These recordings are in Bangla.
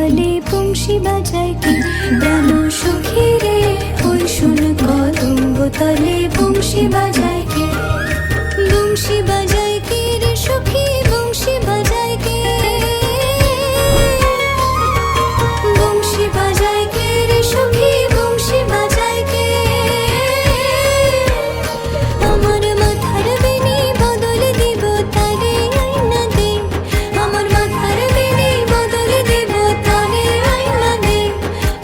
তলে বংশী বাজায় কে? প্রাণ সখী রে ওই শোন কদম্ব তলে বংশী বাজায় কে? বংশী বাজায় কে রে সখী, বংশী বাজায় কে? বংশী বাজায় কে রে সখী, বংশী বাজায় কে? আমার মাথার বেনি বদল দিব তারে আইনা দে, আমার মাথার বেনি বদল দিব তারে আইনা দে,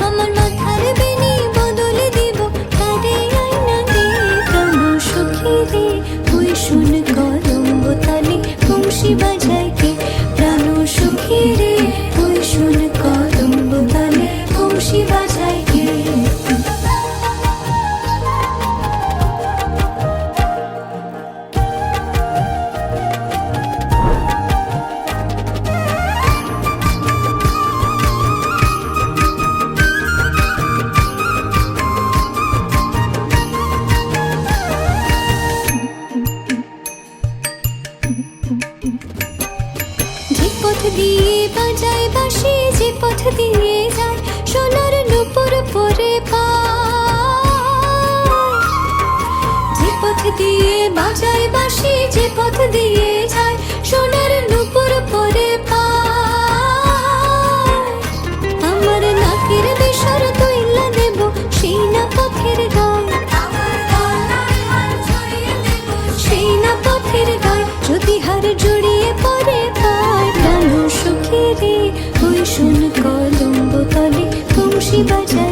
আমার মাথার বেনি বদল দিব তারে আইনা দে। প্রাণ সখী রে ওই শোন কদম্ব তলে বংশী বাজায় কে? প্রাণ সখী রে ওই শোন কদম্ব তলে বংশী বাজায় কে? যে পথ দিয়ে বাজায় বাঁশি, যে পথ দিয়ে যায় সোনার নূপুর পরে পায়। যে পথ দিয়ে বাজায় বাঁশি, যে পথ দিয়ে যায় সোনার নূপুর পরে পায়। আমার নাকের বেসর তৈলা দেব সেই না পথের গায়, সেই না পথের গায় যদি হার জড়িয়ে পড়ে পায়। প্রাণ সখী রে ওই শোন কদম্ব তলে বংশী বাজায়